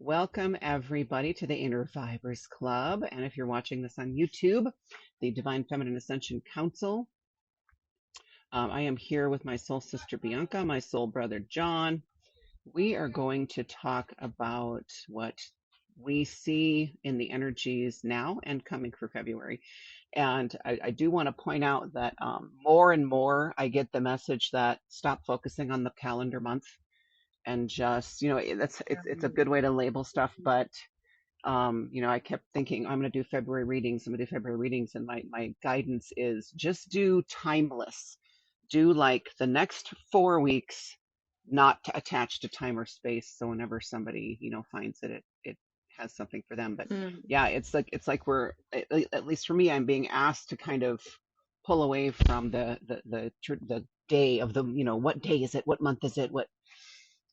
Welcome, everybody, to the Inner Fibers Club. And if you're watching this on YouTube, the Divine Feminine Ascension Council, I am here with my soul sister Bianca, my soul brother John. We are going to talk about what we see in the energies now and coming for February. And I do want to point out that more and more I get the message that stop focusing on the calendar month and just, it's a good way to label stuff, but I kept thinking I'm going to do February readings. I'm going to do February readings. And my guidance is just do timeless. Do like the next 4 weeks, not attached to time or space. So whenever somebody, finds it has something for them. But yeah, it's like at least for me, I'm being asked to kind of pull away from the day of the, what day is it? What month is it?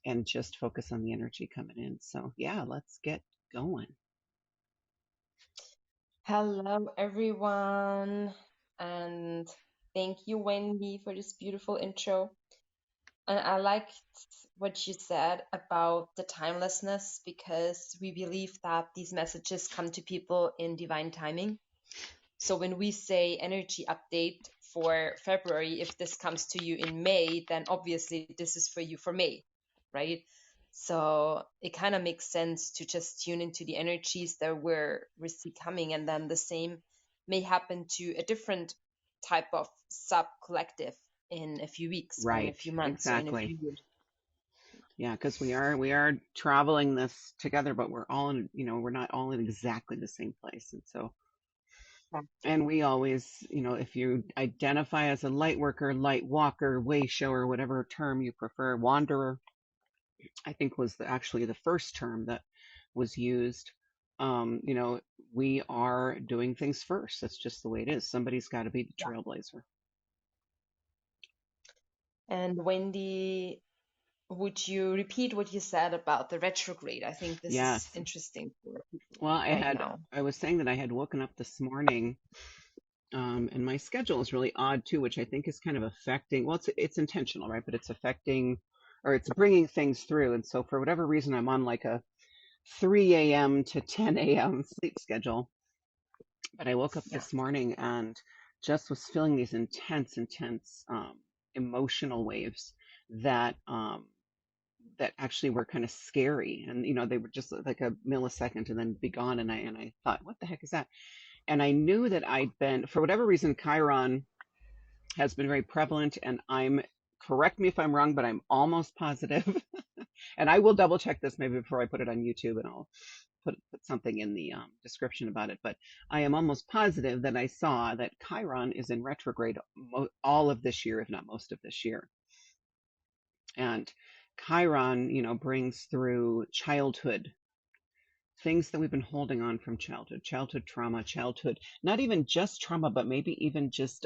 And just focus on the energy coming in. So yeah, let's get going. Hello, everyone, and thank you, Wendy, for this beautiful intro. And I liked what you said about the timelessness because we believe that these messages come to people in divine timing. So when we say energy update for February, if this comes to you in May, then obviously this is for you for May, right? So it kind of makes sense to just tune into the energies that we see coming, and then the same may happen to a different type of sub collective in a few weeks or in a Right, few months or in a exactly. few years. Yeah, because we are traveling this together, but we're all in, we're not all in exactly the same place. And so, and we always, if you identify as a light worker, light walker, way shower, whatever term you prefer, wanderer, I think was actually the first term that was used. We are doing things first. That's just the way it is. Somebody's got to be the Yeah. trailblazer. And Wendy, would you repeat what you said about the retrograde? I think this is Yes. interesting for people Well, right now. I was saying that I had woken up this morning, and my schedule is really odd too, which I think is kind of affecting, well, it's intentional, right? But it's affecting, or it's bringing things through. And so for whatever reason, I'm on like a 3 a.m. to 10 a.m. sleep schedule. But I woke up Yeah. this morning and just was feeling these intense, emotional waves that, that actually were kind of scary. And, they were just like a millisecond and then be gone. And I thought, what the heck is that? And I knew that I'd been, for whatever reason, Chiron has been very prevalent. And correct me if I'm wrong, but I'm almost positive. And I will double check this maybe before I put it on YouTube, and I'll put something in the description about it. But I am almost positive that I saw that Chiron is in retrograde all of this year, if not most of this year. And Chiron, brings through childhood things that we've been holding on from childhood trauma, not even just trauma, but maybe even just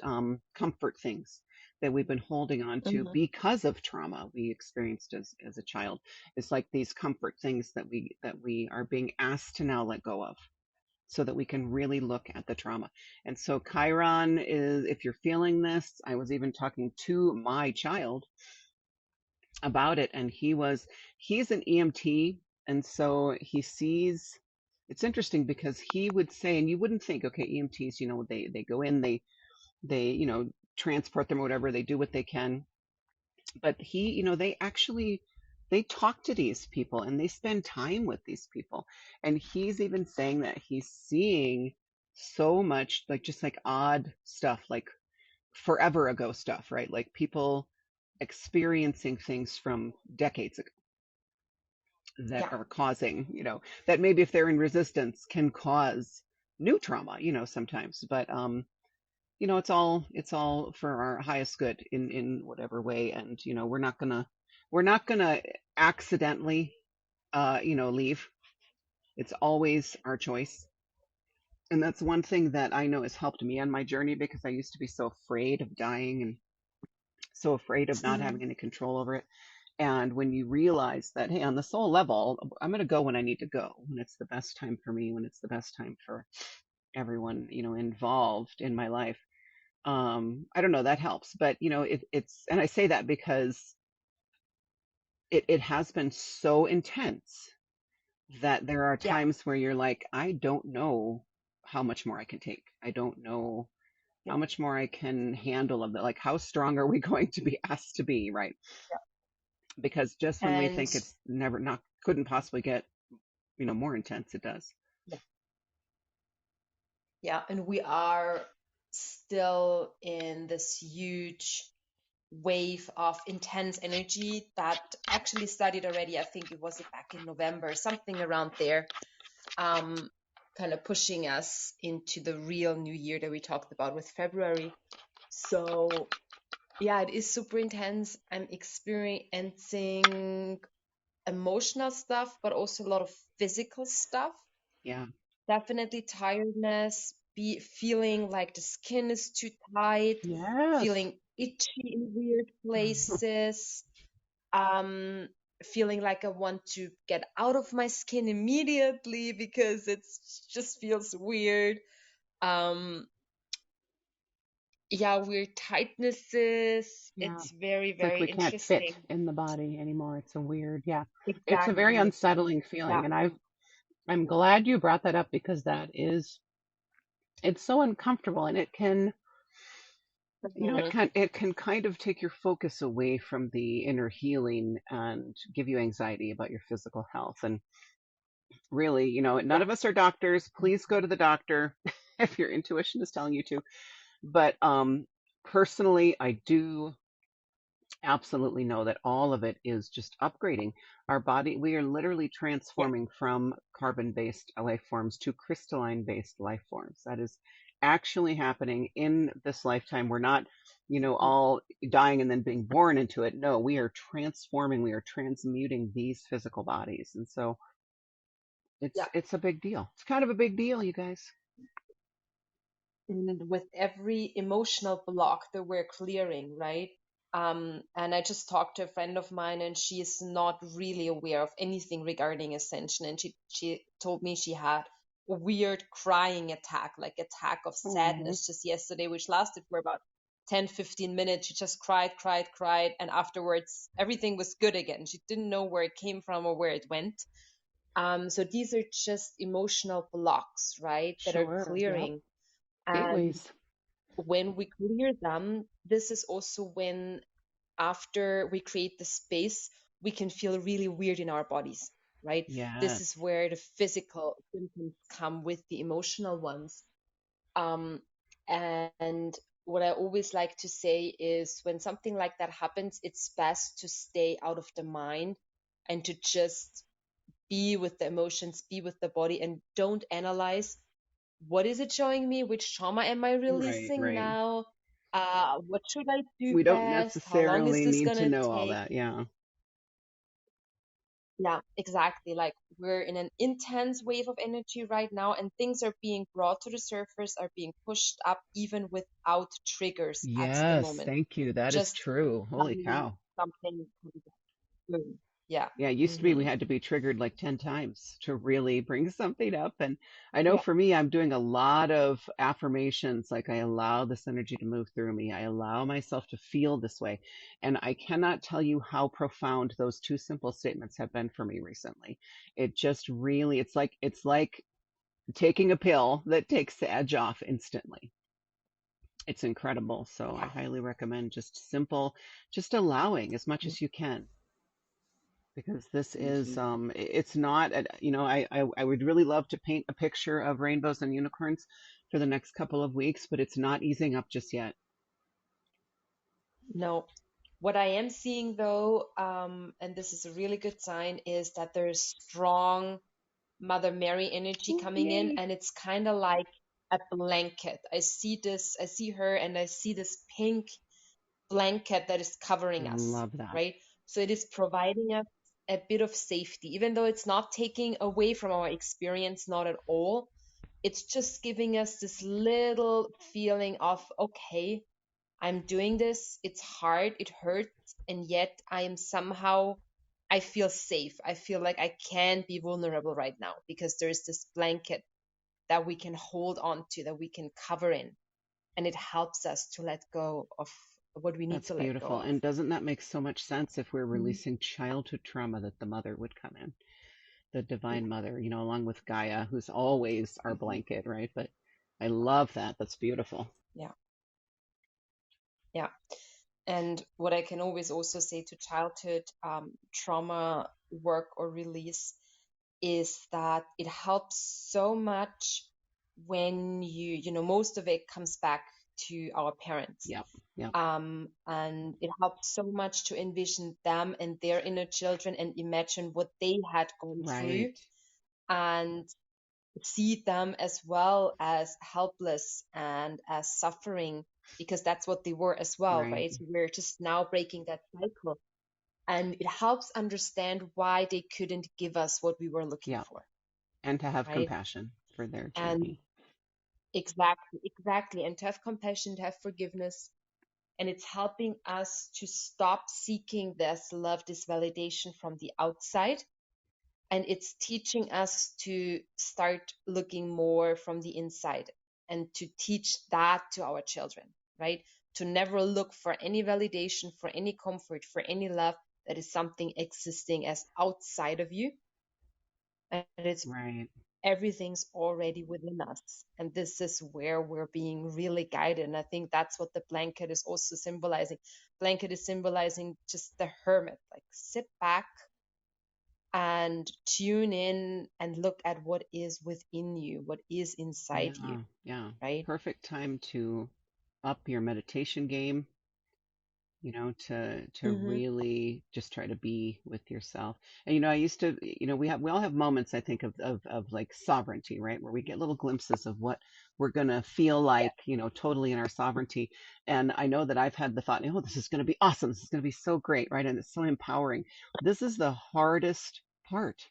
comfort things that we've been holding on to Hmm. because of trauma we experienced as a child. It's like these comfort things that we are being asked to now let go of so that we can really look at the trauma. And so Chiron is, if you're feeling this, I was even talking to my child about it, and he's an EMT, and so he sees, it's interesting because he would say, and you wouldn't think, okay, EMTs, they go in, they transport them or whatever, they do what they can, but they talk to these people and they spend time with these people, and he's even saying that he's seeing so much, like just like odd stuff, like forever ago stuff, right? Like people experiencing things from decades ago that Yeah. are causing, that maybe if they're in resistance can cause new trauma, sometimes. But it's all for our highest good in whatever way. And we're not gonna accidentally leave. It's always our choice. And that's one thing that I know has helped me on my journey, because I used to be so afraid of dying and so afraid of not having Mhm. any control over it. And when you realize that, hey, on the soul level, I'm going to go when I need to go, when it's the best time for me, when it's the best time for everyone, involved in my life. I don't know, that helps. But, and I say that because it has been so intense that there are Yeah, times where you're like, I don't know how much more I can take. I don't know yeah, how much more I can handle of it. Like, how strong are we going to be asked to be, right? Because just when we and think it's never not couldn't possibly get, more intense, it does. yeah, yeah, and we are still in this huge wave of intense energy that actually started already. I think it was back in November, something around there, um, kind of pushing us into the real new year that we talked about with February. So yeah, it is super intense. I'm experiencing emotional stuff, but also a lot of physical stuff. Yeah. Definitely tiredness, be feeling like the skin is too tight, Yes. feeling itchy in weird places, um, feeling like I want to get out of my skin immediately because it's just feels weird. Um, yeah, weird tightnesses. Yeah. It's very, It's like very we can't fit interesting. in the body anymore. It's a weird, yeah. It's a very Exactly. unsettling Yeah. feeling. And I'm glad you brought that up because it's so uncomfortable and it can, Mhm. it can kind of take your focus away from the inner healing and give you anxiety about your physical health. And really, none Yeah. of us are doctors. Please go to the doctor if your intuition is telling you to. But personally, I do absolutely know that all of it is just upgrading our body. We are literally Yeah. transforming from carbon based life forms to crystalline based life forms. That is actually happening in this lifetime. We're not, all dying and then being born into it. No, we are transforming, we are transmuting these physical bodies. And so Yeah. it's a big deal. It's kind of a big deal, you guys. And with every emotional block that we're clearing, right? And I just talked to a friend of mine, and she is not really aware of anything regarding Ascension. And she told me she had a weird crying attack, like attack of Oh, sadness just yesterday, which lasted for about 10, 15 minutes. She just cried, cried, cried, and afterwards everything was good again. She didn't know where it came from or where it went. So these are just emotional blocks, right, that are sure. Yep. clearing. And Gateways. when we clear them, this is also when, after we create the space, we can feel really weird in our bodies, right? This is Yes. where the physical symptoms come with the emotional ones. Um, and what I always like to say is when something like that happens, it's best to stay out of the mind and to just be with the emotions, be with the body, and don't analyze what is it showing me? Which trauma am I Right, releasing right. now? What should I do We don't best? How long is necessarily this need to gonna know all take? that. Yeah. Yeah, exactly. Like we're in an intense wave of energy right now, and things are being brought to the surface, are being pushed up even without triggers at the Yes, moment. thank you. That is Just true. Holy suddenly cow. something comes up. Boom. Yeah. Yeah, it used to be we Hmm. had to be triggered like 10 times to really bring something up. And I know Yeah. for me, I'm doing a lot of affirmations. Like I allow this energy to move through me. I allow myself to feel this way. And I cannot tell you how profound those two simple statements have been for me recently. It just really, it's like taking a pill that takes the edge off instantly. It's incredible. So I highly recommend just simple, just allowing as much as you can because this is it's not I would really love to paint a picture of rainbows and unicorns for the next couple of weeks, but it's not easing up just yet. No. What I am seeing though, and this is a really good sign, is that there's strong Mother Mary energy Oh, coming in, yay. and it's kind of like a blanket. I see her, and I see this pink blanket that is covering us, Love that. right? So it is providing us a bit of safety, even though it's not taking away from our experience, not at all. It's just giving us this little feeling of, okay, I'm doing this. It's hard, it hurts, and yet I am somehow, I feel safe. I feel like I can be vulnerable right now because there's this blanket that we can hold on to, that we can cover in, and it helps us to let go of what we need That's to let go beautiful. of. And doesn't that make so much sense if we're Mhm. releasing childhood trauma that the mother would come in? the Divine Mother, along with Gaia, who's always our blanket, right? But I love that. That's beautiful. Yeah. Yeah. And what I can always also say to childhood trauma work or release is that it helps so much when most of it comes back to our parents. Yep. Yep. And it helps so much to envision them and their inner children and imagine what they had gone through Right. and see them as well as helpless and as suffering, because that's what they were as well, Right. right? So we're just now breaking that cycle. And it helps understand why they couldn't give us what we were looking Yep. for, And to have right? compassion for their And journey. exactly. And to have compassion, to have forgiveness. And it's helping us to stop seeking this love, this validation from the outside. And it's teaching us to start looking more from the inside and to teach that to our children, right? To never look for any validation, for any comfort, for any love that is something existing as outside of you. And it's Right. everything's already within us. And this is where we're being really guided. And I think that's what the blanket is also symbolizing. Blanket is symbolizing just the hermit, like sit back and tune in and look at what is within you, what is inside you, Yeah. Yeah. right? Perfect time to up your meditation game, to Mm-hmm. really just try to be with yourself. And I used to, we all have moments, I think, of like sovereignty, right? Where we get little glimpses of what we're gonna feel Yeah, like, totally in our sovereignty. And I know that I've had the thought, oh, this is gonna be awesome, this is gonna be so great, right? And it's so empowering. This is the hardest part,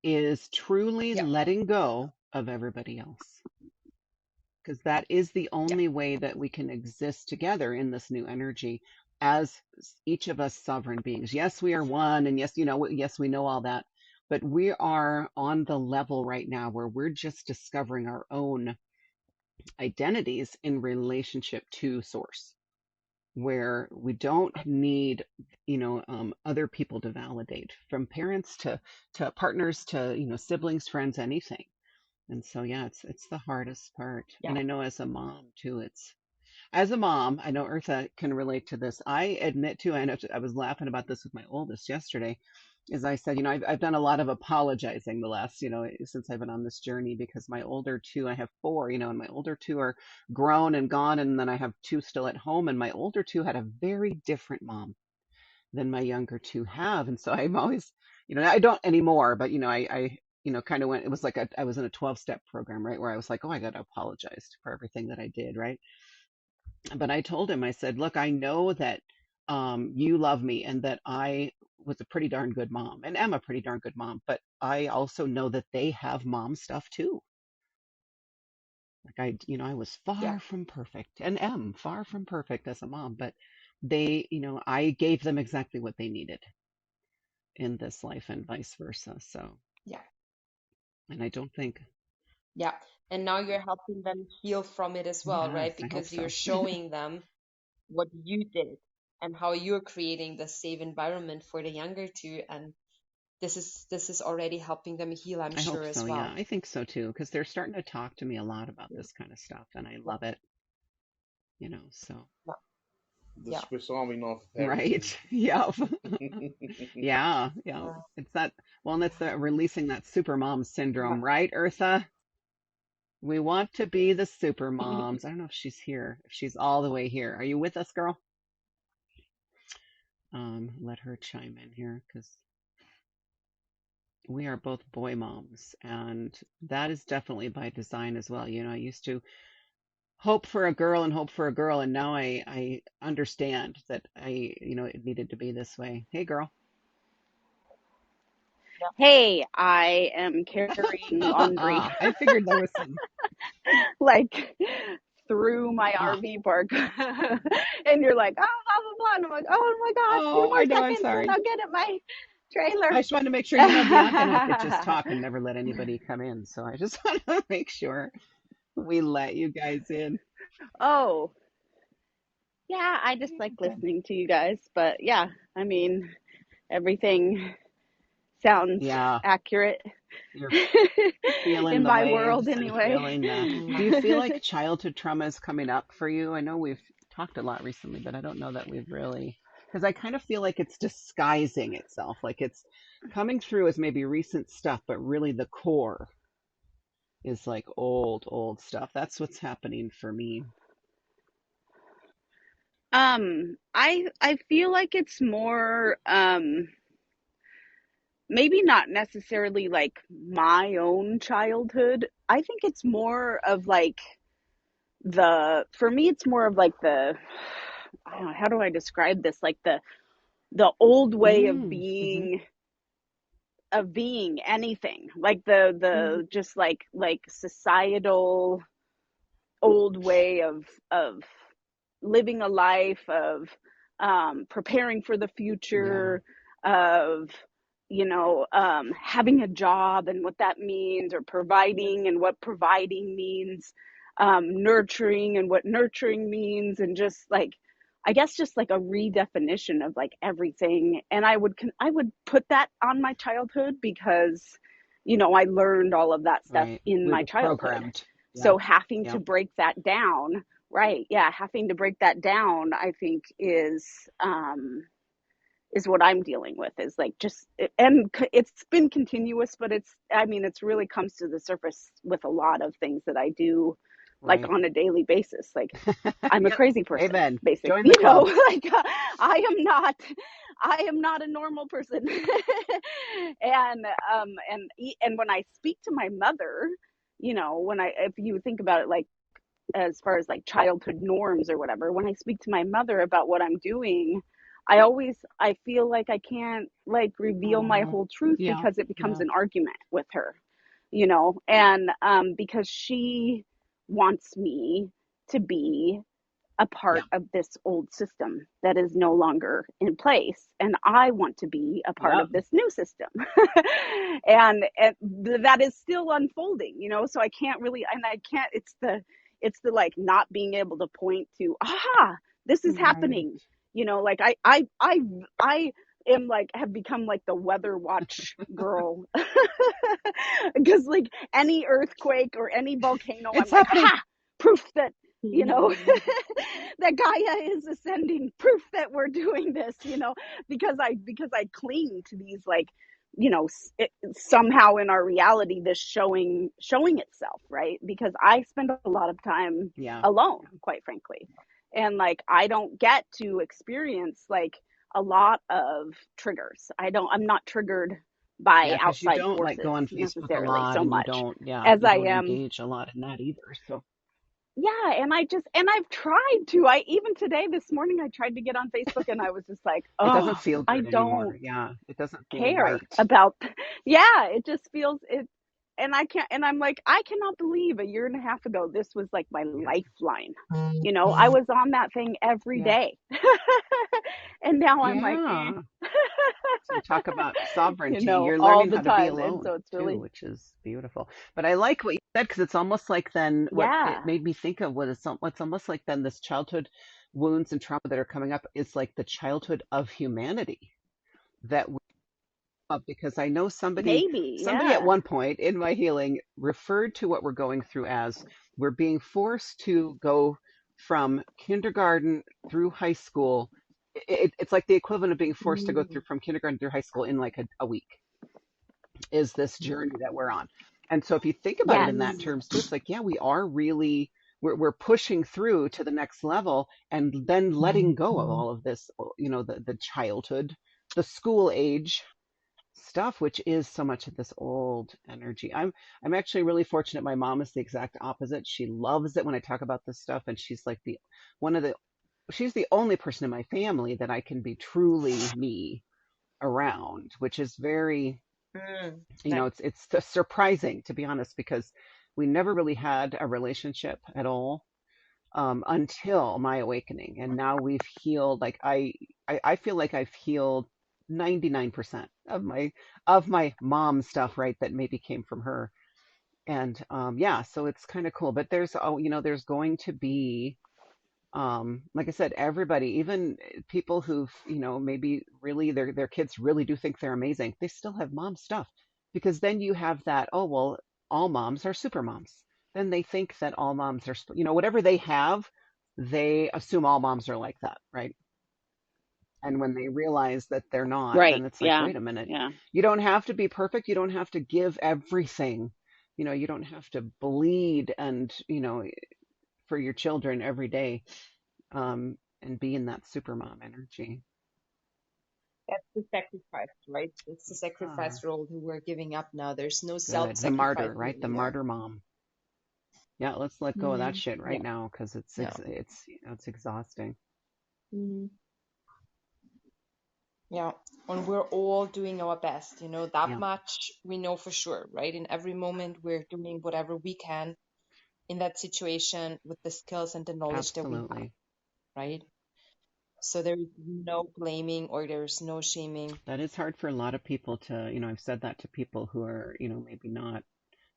is truly yeah, letting go of everybody else, because that is the yeah, only way that we can exist together in this new energy as each of us sovereign beings. Yes, we are one, and yes, yes, we know all that, but we are on the level right now where we're just discovering our own identities in relationship to source, where we don't need other people to validate, from parents to partners to siblings, friends, anything. And so, yeah, it's the hardest part. yeah, And I know as a mom too, as a mom, I know Eartha can relate to this. I admit to, I know I was laughing about this with my oldest yesterday, as I said, I've done a lot of apologizing the last, since I've been on this journey, because my older two, I have four, and my older two are grown and gone, and then I have two still at home, and my older two had a very different mom than my younger two have. And so I'm always, I don't anymore, but I kind of went, it was like I was in a 12-step program, right? Where I was like, oh, I got to apologize for everything that I did, right? But I told him, I said, look, I know that you love me and that I was a pretty darn good mom and am a pretty darn good mom, but I also know that they have mom stuff too. Like I was yeah, far from perfect and am far from perfect as a mom, but they, I gave them exactly what they needed in this life and vice versa. So, yeah, and I don't think, yeah. And now you're helping them heal from it as well, yes, right? I hope Because you're so. showing them what you did and how you're creating the safe environment for the younger two. And this is already helping them heal, I'm I hope sure, as so. Yeah, well. I think so too, because they're starting to talk to me a lot about Yeah, this kind of stuff, and I yeah, love it, so. yeah, The yeah. Swiss Army knife of parenting. Right. Yeah. Yeah. Yeah. Uh, It's that, well, and that's the releasing that super mom yeah. syndrome, right, Eartha? We want to be the super moms. I don't know if she's here, if she's all the way here. Are you with us, girl? Let her chime in here, because we are both boy moms, and that is definitely by design as well. I used to hope for a girl and hope for a girl, and now I understand that it needed to be this way. Hey, girl. Hey, I am carrying laundry I figured there was some. like through my Ah, RV park. And you're like, oh, blah, blah, blah. And I'm like, oh my God, few oh, more I know. I'm seconds and sorry. I'll get at my I trailer. just wanted to make sure, Bianca and I could just talk and never let anybody come in. So I just want to make sure we let you guys in. Oh, yeah, I just like Okay. listening to you guys. But yeah, I mean, everything sounds Yeah, accurate you're feeling in the my waves world and anyway. feeling the. Do you feel like childhood trauma is coming up for you? I know we've talked a lot recently, but I don't know that we've really, because I kind of feel like it's disguising itself, like it's coming through as maybe recent stuff, but really the core is like old stuff. That's what's happening for me. I feel like it's more maybe not necessarily like my own childhood. I think it's more of like for me it's more of like I don't know, how do I describe this? Like the old way Mm-hmm. of being anything. Like the just like societal old way of living a life, of preparing for the Yeah, future, of having a job and what that means, or providing and what providing means, nurturing and what nurturing means, and just like, I guess just like a redefinition of like everything. And I would put that on my childhood because I learned all of that stuff right. in We my were childhood. programmed. Yeah, So having to yeah, break that down, right? Yeah, having to break that down, I think is what I'm dealing with, is like just, and it's been continuous, but I mean, it's really comes to the surface with a lot of things that I do, like right. on a daily basis. Like, I'm a Yep. crazy person, Amen. basically, Join the club. like I am not a normal person. And when I speak to my mother, if you think about it, like as far as like childhood norms or whatever, when I speak to my mother about what I'm doing, I feel like I can't like reveal my Oh, whole truth yeah, because it becomes yeah, an argument with her, and because she wants me to be a yeah, part of this old system that is no longer in place, and I want to be a part yep, of this new system. And that is still unfolding, so I can't really, and I can't, it's the like not being able to point to, this is right. happening, like I am like, have become like the weather watch girl. Because like any earthquake or any volcano, I'm It's like, happening. proof that you know that Gaia is ascending, proof that we're doing this, because I cling to these, like, somehow in our reality this showing itself, right? Because I spend a lot of time Yeah, alone, quite frankly, and like I don't get to experience like a lot of triggers. I'm not triggered by yeah, because you outside don't like go forces on Facebook a necessarily lot, so and you much don't, yeah, as you I don't am. engage a lot in that either. So Yeah, and I've tried to. I even today, this morning, I tried to get on Facebook, and I was just like, it doesn't oh, feel I good anymore. don't Yeah, it doesn't feel care right. about. Yeah, it just feels it. And I can't, and I'm like, I cannot believe a year and a half ago this was like my Yeah, lifeline. I was on that thing every yeah, day. And now I'm like, yeah. So you talk about sovereignty. You're all learning the how to be time. And alone so it's too, really, which is beautiful. But I like what you said, because it's almost like then what it yeah, made me think of what's almost like then this childhood wounds and trauma that are coming up is like the childhood of humanity that we have, because I know maybe, somebody at yeah. one point in my healing referred to what we're going through as we're being forced to go from kindergarten through high school. It's like the equivalent of being forced to go through from kindergarten through high school in like a week, is this journey that we're on. And so if you think about it Yes. in that terms too, it's like, yeah, we are really, we're pushing through to the next level and then letting go of all of this, the childhood, the school age stuff, which is so much of this old energy. I'm actually really fortunate. My mom is the exact opposite. She loves it when I talk about this stuff, and she's like one of the she's the only person in my family that I can be truly me around, which is very, Nice. it's surprising, to be honest, because we never really had a relationship at all, until my awakening, and now we've healed. Like I feel like I've healed 99% of my mom stuff, right? That maybe came from her, and yeah, so it's kind of cool. But there's going to be like I said, everybody, even people who've, maybe really their kids really do think they're amazing, they still have mom stuff, because then you have that, oh, well, all moms are super moms. Then they think that all moms are, whatever they have, they assume all moms are like that, right? And when they realize that they're not, Right. then it's like, Yeah. wait a minute. Yeah. You don't have to be perfect. You don't have to give everything. You don't have to bleed and, for your children every day, and be in that super mom energy. That's the sacrifice, right? It's the Ah, sacrifice role who we're giving up now. There's no good. The self-sacrificing martyr, right? The anymore. martyr mom. Yeah, let's let go of that shit Yeah. right now, because it's Yeah. it's exhausting. Yeah. And we're all doing our best, that Yeah, much we know for sure, right? In every moment, we're doing whatever we can in that situation with the skills and the knowledge that we have, absolutely. right? So there is no blaming or there's no shaming. That is hard for a lot of people to, I've said that to people who are, maybe not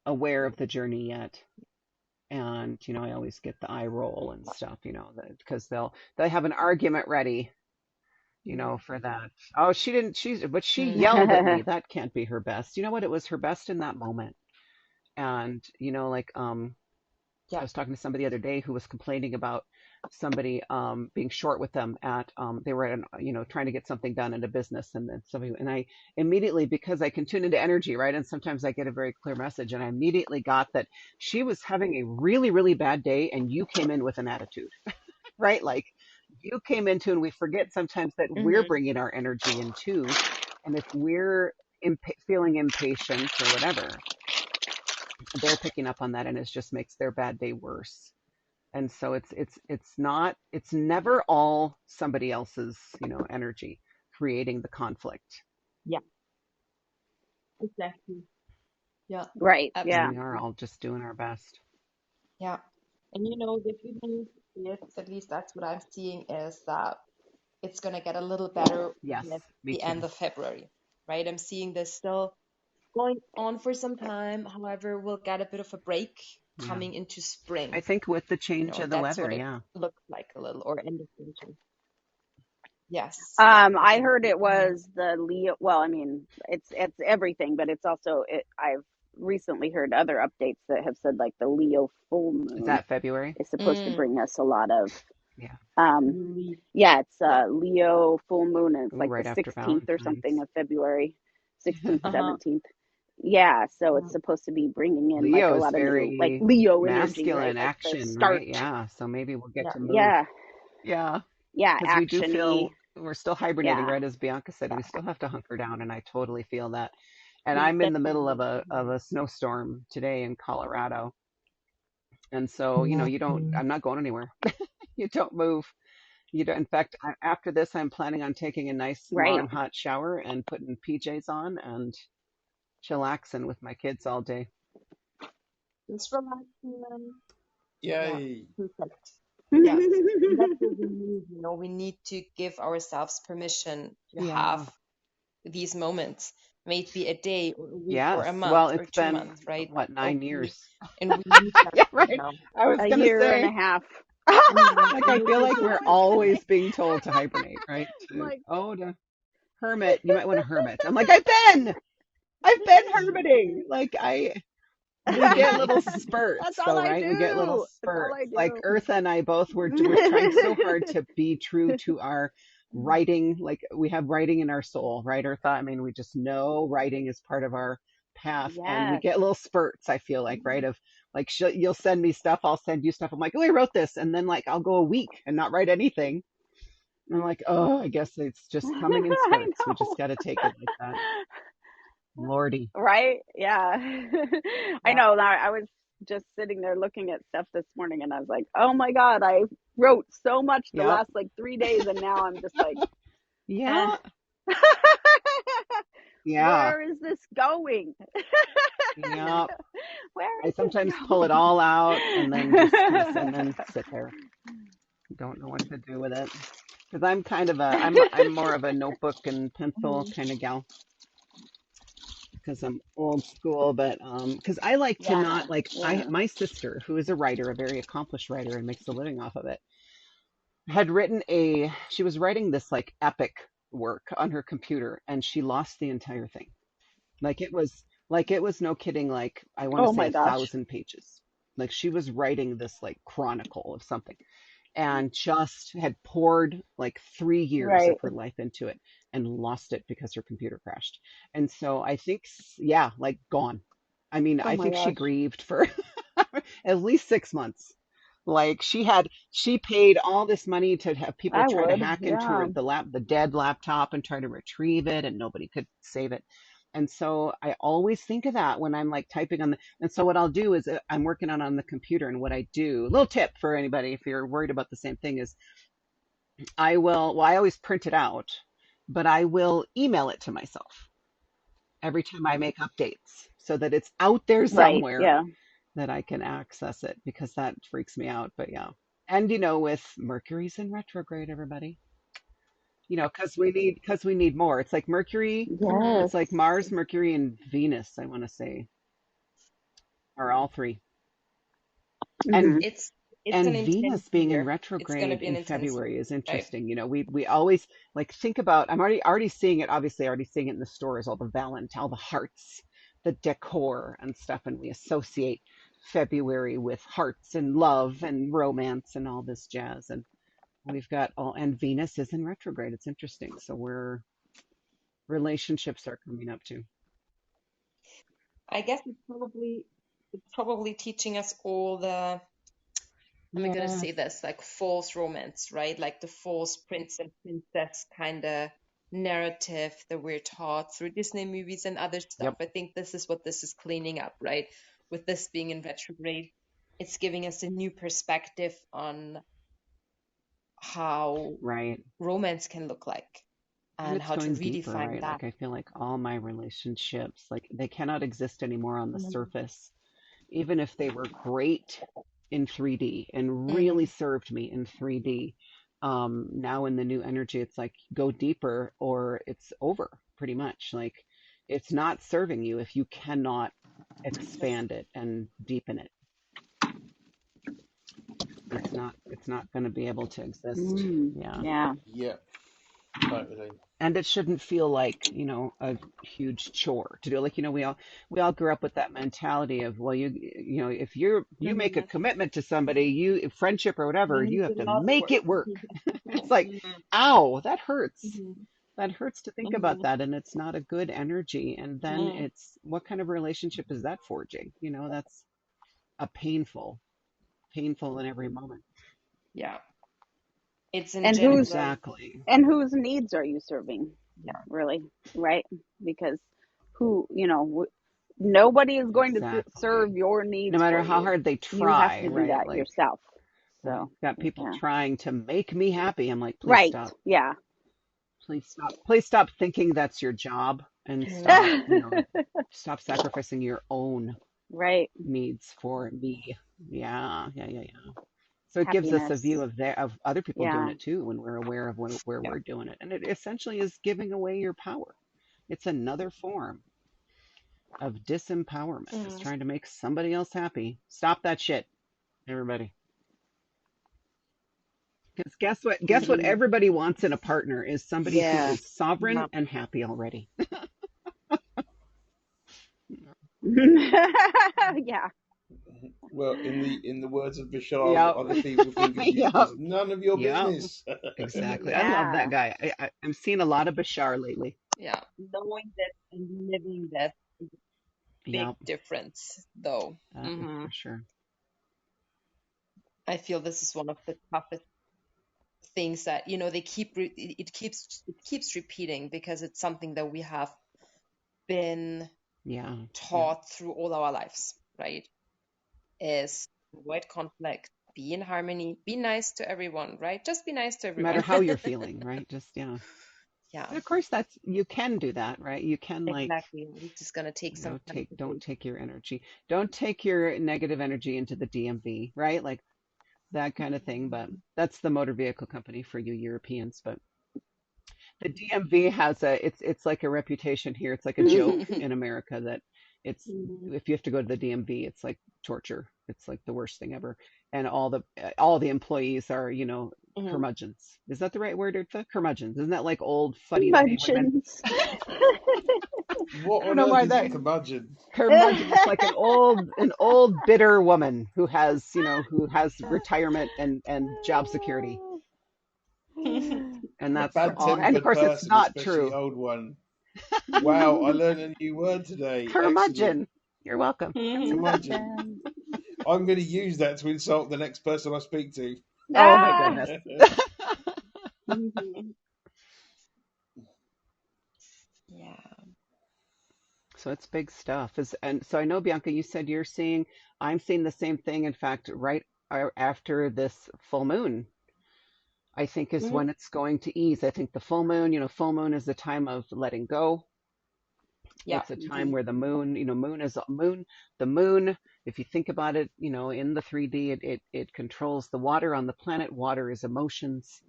aware of the journey yet. And, I always get the eye roll and stuff, because they'll have an argument ready, for that. Oh, but she yelled at me. That can't be her best. You know what? It was her best in that moment. And, like, I Yeah. was talking to somebody the other day who was complaining about somebody being short with them at they were at trying to get something done in a business, and then I immediately, because I can tune into energy, right, and sometimes I get a very clear message, and I immediately got that she was having a really, really bad day and you came in with an attitude. Right, like you came into, and we forget sometimes that we're bringing our energy in too, and if we're feeling impatient or whatever, they're picking up on that, and it just makes their bad day worse. And so it's never all somebody else's, energy creating the conflict. Yeah. Exactly. Yeah. Right. And Yeah. we are all just doing our best. Yeah. And the good news is, at least that's what I'm seeing, is that it's going to get a little better Yes, with me the end too. of February, right? I'm seeing this still going on for some time. However, we'll get a bit of a break Yeah. coming into spring. I think with the change of the That's weather, what it yeah. looks like a little, or end of winter. Yes. I heard it was the Leo. Well, I mean, it's everything, but it's also I've recently heard other updates that have said like the Leo full Is moon that February? is supposed to bring us a lot of. Yeah. Yeah, it's Leo full moon, and it's Ooh, like right the after 16th or Valentine's. something of February, 16th, 17th. Yeah, so it's supposed to be bringing in like a Leo is lot of new, like very Leo energy, masculine right? Like the action, start. right? Yeah. So maybe we'll get to move. Yeah, Yeah. yeah, Because we do action-y. feel we're still hibernating, Yeah, right? As Bianca said, we still have to hunker down, and I totally feel that. And I'm in the middle of a snowstorm today in Colorado. And so, I'm not going anywhere. You don't move. You don't. In fact, after this, I'm planning on taking a nice right. warm hot shower and putting PJs on and chillaxing with my kids all day. Just relaxing. Yay. Yeah. Perfect. Yeah. And that's what we need, we need to give ourselves permission to have these moments. May it be a day or a week or a month Well, or it's 2 been months, right? what, 9 years? And we need that Yeah, right right. now. I was A gonna year and say, a half. like, I feel like we're always being told to hibernate, right? Like, To hermit. You might want to hermit. I'm like, I've been hermiting. Like we get little spurts, that's all though, I right? do. We get little That's all spurts. I do. Like Eartha and I both we're trying so hard to be true to our writing. Like we have writing in our soul, right, Eartha? I mean, we just know writing is part of our path, and we Yes. get little spurts. I feel like, right, of like you'll send me stuff, I'll send you stuff. I'm like, oh, I wrote this, and then like I'll go a week and not write anything. And I'm like, oh, I guess it's just coming in spurts. We just got to take it like that. Lordy. Right? Yeah. I know. I was just sitting there looking at stuff this morning, and I was like, oh my God, I wrote so much the last like 3 days, and now I'm just like, yeah. Where is this going? Yeah. Where I is sometimes this pull it going? all out and then just and then sit there. Don't know what to do with it. Because I'm kind of I'm more of a notebook and pencil kind of gal. Because I'm old school, but because I like to not like my sister, who is a writer, a very accomplished writer, and makes a living off of it. had she was writing this like epic work on her computer, and she lost the entire thing. Like it was no kidding, like I want to Oh say my gosh. 1,000 pages. Like she was writing this like chronicle of something, and just had poured like 3 years of Right. her life into it and lost it because her computer crashed. And so I think, yeah, like gone. I mean, Oh I my think she gosh. grieved for at least 6 months. Like she paid all this money to have people I try to would. hack into Yeah. the dead laptop and try to retrieve it, and nobody could save it. And so I always think of that when I'm like typing on and so what I'll do is I'm working on the computer, and what I do, little tip for anybody if you're worried about the same thing, is I always print it out, but I will email it to myself every time I make updates so that it's out there Right. somewhere Yeah. that I can access it, because that freaks me out. But yeah. And with Mercury's in retrograde, everybody, because we need more. It's like Mercury, Mm-hmm. Yes. it's like Mars, Mercury, and Venus, I want to say, are all three. Hmm. And It's an and intense Venus being in year. It's going to retrograde be an in intense year, February is right? interesting. We always like think about, I'm already seeing it, obviously already seeing it in the stores, all the all the hearts, the decor and stuff, and we associate February with hearts and love and romance and all this jazz. And we've got and Venus is in retrograde. It's interesting. So relationships are coming up too. I guess it's probably teaching us all the, how am I gonna Yeah, say this, like false romance, right? Like the false prince and princess kind of narrative that we're taught through Disney movies and other stuff. yep, I think this is what this is cleaning up, right? With this being in retrograde, it's giving us a new perspective on how right. romance can look like And and it's how to going deeper, redefine right? that. Like I feel like all my relationships, like they cannot exist anymore on the Mhm. surface, even if they were great in 3D and really Mhm. served me in 3D. Now in the new energy, it's like go deeper or it's over, pretty much. Like it's not serving you if you cannot expand it and deepen it. It's not going to be able to exist. Mm. Yeah. Yeah. Yeah, totally. And it shouldn't feel like a huge chore to do. Like we all grew up with that mentality of, well, if you make a Mhm. commitment to somebody, you friendship or whatever, You you need have a to lot of make work. it work. It's like, Mhm. ow, that hurts. Mhm. That hurts to think about Mhm. that, and it's not a good energy. And then Mhm. it's, what kind of relationship is that forging? That's a painful in every moment. Yeah, it's And whose engendering. Exactly. needs are you serving? Yeah. Really, right? Because nobody is going to serve Exactly. your No needs matter for how you. hard they You have try, to do right? that Like, yourself. I've So, got people yeah. trying to make me happy. I'm like, please Right. stop. Yeah. Please stop. Please stop thinking that's your job, and Mhm. stop sacrificing your own Right. needs for me. Yeah, yeah, yeah, yeah. So it gives us a Happiness. view of other people doing Yeah. it too when we're aware of where Yeah. we're doing it. And it essentially is giving away your power. It's another form of disempowerment. It's Mhm. trying to make somebody else happy. Stop that shit, everybody. Because guess what? Guess what Hmm. everybody wants in a partner is somebody who Yeah. is sovereign Yeah. and happy already. Yeah. Well, in the words of Bashar, Yep. what other people think of you Yep. is none of your Yep. business. Exactly. I love that Yeah. guy. I'm seeing a lot of Bashar lately. Yeah. Knowing that and living that is a big Yep. difference, though. That is Hmm. for sure. I feel this is one of the toughest things that they it keeps repeating because it's something that we have been Yeah. Yeah. taught through all our lives, right? Is avoid conflict, be in harmony, be nice to everyone, right? Just be nice to No matter everyone. how you're feeling, right? Just, yeah. Yeah, And of course you can do that, right? You can, like, exactly. It's just gonna take some time to don't do. take your energy. Don't take your negative energy into the DMV, right? Like that kind of thing. But that's the motor vehicle company for you Europeans. But the DMV has it's like a reputation here. It's like a joke in America that it's, Mhm. if you have to go to the DMV, it's like torture. It's like the worst thing ever. And all the employees are, Mhm. curmudgeons. Is that the right word, Urtha? Curmudgeons. Isn't that like old fuddy-duddy women? Curmudgeons. What I don't on know earth why is a that curmudgeon? curmudgeon. It's like an old bitter woman who has, who has retirement and job security. And A that's all. And of bad-tempered course, it's person, not especially true. old one. Wow, I learned a new word today. Excellent. Curmudgeon. You're welcome. Curmudgeon. I'm going to use that to insult the next person I speak to. Oh my Ah, goodness. Mhm. Yeah. So it's big stuff. And so I know, Bianca, you said I'm seeing the same thing. In fact, right after this full moon, I think is Mhm. when it's going to ease. I think the full moon is the time of letting go. Yeah. It's a time where the moon, the moon, if you think about it, in the 3D, it controls the water on the planet. Water is emotions,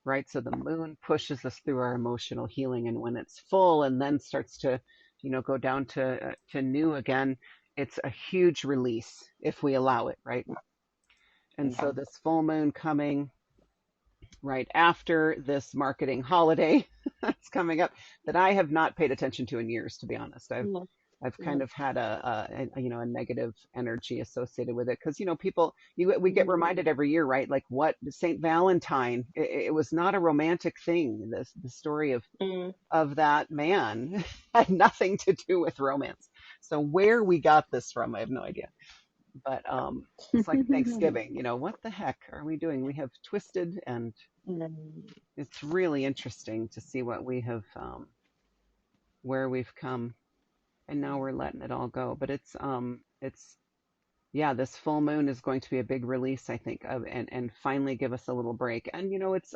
right? So the moon pushes us through our emotional healing. And when it's full and then starts to, go down to new again, it's a huge release if we allow it, right? And so Mhm. this full moon coming right after this marketing holiday that's coming up that I have not paid attention to in years, to be honest. Mhm. I've kind Mhm. of had a negative energy associated with it because people we get Mhm. reminded every year, right? Like what Saint Valentine, it was not a romantic thing. The story Mhm. of that man had nothing to do with romance. So where we got this from, I have no idea. But it's like Thanksgiving, what the heck are we doing? We have twisted, and Mhm. it's really interesting to see what we have, where we've come, and now we're letting it all go. But it's yeah, this full moon is going to be a big release, I think, and finally give us a little break. And it's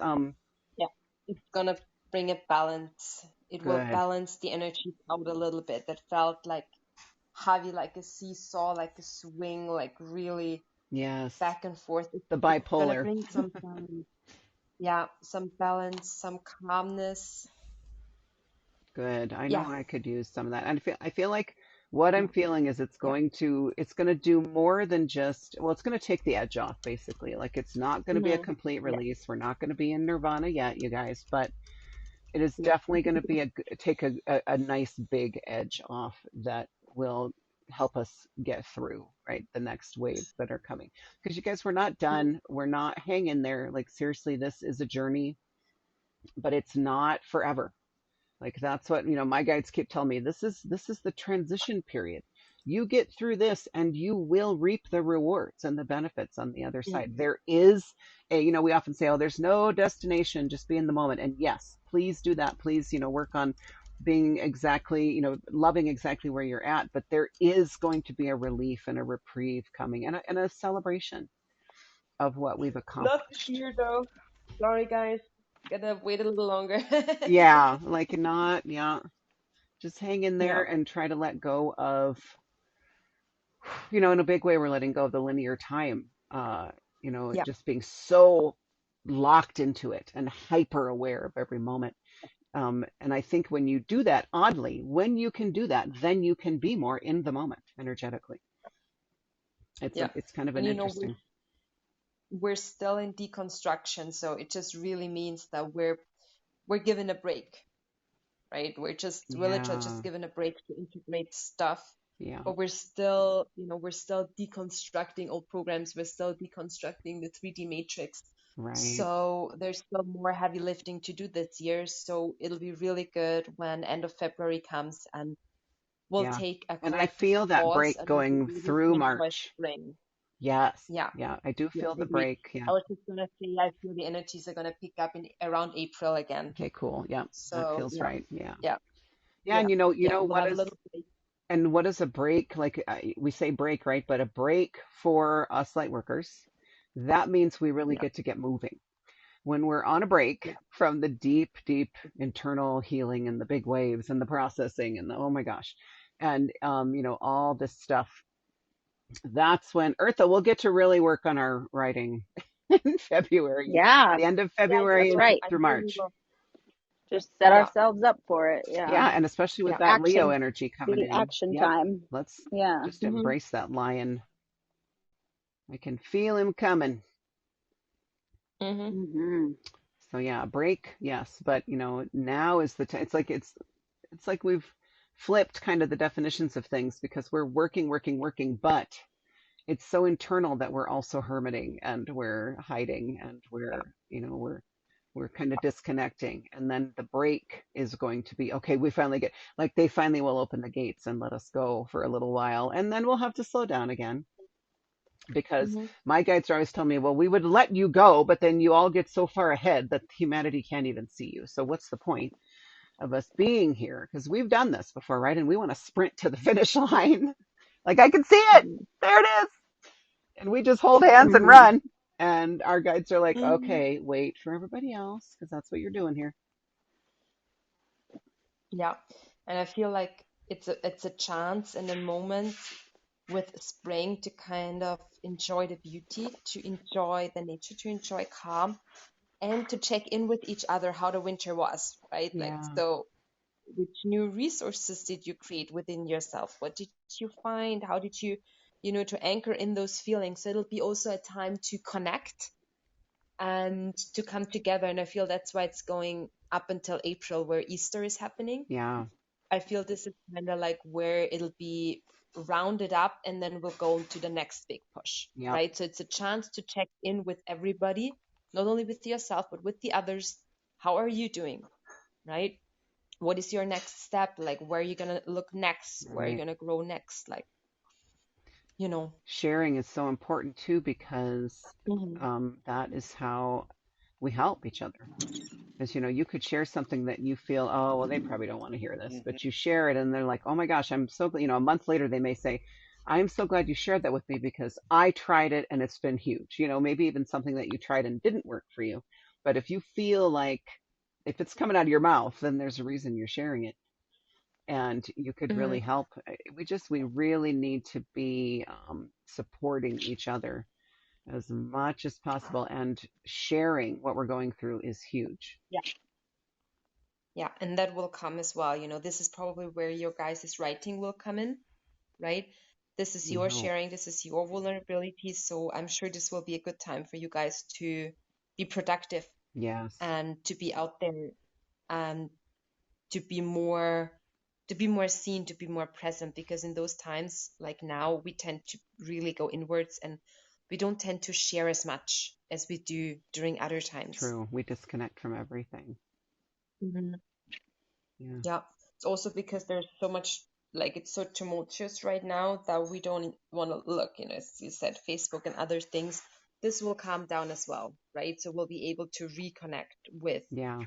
Yeah. It's gonna bring a balance. It will good. balance the energy out a little bit. That felt like heavy, like a seesaw, like a swing, like really Yes, back and forth. the It's gonna bipolar. bring some balance. Yeah, some balance, some calmness. Good. I know Yeah. I could use some of that. And I feel like what I'm Yeah. feeling is Yeah. it's going to do more than just, well, it's going to take the edge off basically. Like it's not going to be a Mhm. complete Yeah. release. We're not going to be in nirvana yet, you guys, but it is Yeah. definitely going to be take a nice big edge off that will help us get through, right? The next waves that are coming. Because you guys, we're not Mhm. done. We're not hanging there. Like seriously, this is a journey, but it's not forever. Like that's what, my guides keep telling me. This is the transition period. You get through this and you will reap the rewards and the benefits on the other Mhm. side. There is we often say, oh, there's no destination, just be in the moment. And yes, please do that. Please, work on being exactly, loving exactly where you're at. But there is going to be a relief and a reprieve coming and a celebration of what we've Not this accomplished. year though. Sorry guys. Gotta wait a little longer. Yeah, like not, yeah. Just hang in Yeah. there and try to let go of, in a big way, we're letting go of the linear time, Yeah. just being so locked into it and hyper aware of every moment. And I think when you do that, oddly, when you can do that, then you can be more in the moment energetically. Yeah. It's kind of And an we're interesting. we're still in deconstruction, so it just really means that we're given a break, right? We're literally Yeah, just given a break to integrate stuff, yeah, but we're still deconstructing old programs. We're still deconstructing the 3D matrix. right. So there's still more heavy lifting to do this year. So it'll be really good when end of February comes and we'll Yeah. take a And I quick feel that pause break and we'll be going really through into our March. spring. Yes. Yeah. Yeah, I do Yeah, feel the agreed. break. Yeah. I was just gonna say I feel the energies are gonna pick up in around April again. Okay, cool. Yeah, that So feels yeah, right. Yeah. yeah, Yeah, yeah, and yeah. We'll have a little break. what is a break? Like we say break, right? But a break for us light workers, that means we really Yeah, get moving. When we're on a break yeah, from the deep, deep internal healing and the big waves and the processing and the oh my gosh, and all this stuff, that's when Eartha will get to really work on our writing in February, yeah, the end of yeah. February that's and right. I through know we March. will. Just set Yeah, ourselves up for it. Yeah. Yeah, and especially with yeah. that Leo Action. energy coming Big in. action Yep. time. Let's Yeah. just Hmm. embrace that lion. I can feel him coming. Mm-hmm. Hmm. So yeah, break, yes, but now is the time. It's like we've flipped kind of the definitions of things because we're working, working, working, but it's so internal that we're also hermiting and we're hiding and we're kind of disconnecting. And then the break is going to be, okay, we finally get, like, they finally will open the gates and let us go for a little while, and then we'll have to slow down again. Because Mm-hmm. my guides are always telling me, well, we would let you go, but then you all get so far ahead that humanity can't even see you. So what's the point of us being here? Because we've done this before, right? And we want to sprint to the finish line. Like, I can see it. There it is. And we just hold hands and Hmm. run. And our guides are like, Mm-hmm. okay, wait for everybody else, because that's what you're doing here. Yeah. And I feel like it's a chance and a moment with spring to kind of enjoy the beauty, to enjoy the nature, to enjoy calm, and to check in with each other how the winter was, right? Like, Yeah, so which new resources did you create within yourself? What did you find? How did you, to anchor in those feelings? So it'll be also a time to connect and to come together. And I feel that's why it's going up until April, where Easter is happening. yeah, I feel this is kind of like where it'll be rounded up and then we'll go to the next big push, yep, right? So it's a chance to check in with everybody, not only with yourself, but with the others. How are you doing, right? What is your next step? Like, where are you going to look next? Where are you right. going to grow next? Like, you know. Sharing is so important too, because Mhm. that is how we help each other. Because you could share something that you feel, oh well, they probably don't want to hear this, Hmm. but you share it and they're like, oh my gosh, I'm so glad. A month later they may say, I'm so glad you shared that with me because I tried it and it's been huge. Maybe even something that you tried and didn't work for you. But if you feel like, if it's coming out of your mouth, then there's a reason you're sharing it, and you could really Mhm. help. We really need to be supporting each other as much as possible, and sharing what we're going through is huge. Yeah. Yeah. And that will come as well. This is probably where your guys' writing will come in, right? This is We your hope. sharing, this is your vulnerability. So I'm sure this will be a good time for you guys to be productive Yes. and to be out there and to be more seen, to be more present, because in those times like now we tend to really go inwards and we don't tend to share as much as we do during other times. True. We disconnect from everything. Mhm. Yeah. Yeah, it's also because there's so much, like, it's so tumultuous right now that we don't want to look, as you said, Facebook and other things. This will calm down as well, right? So we'll be able to reconnect with Yeah.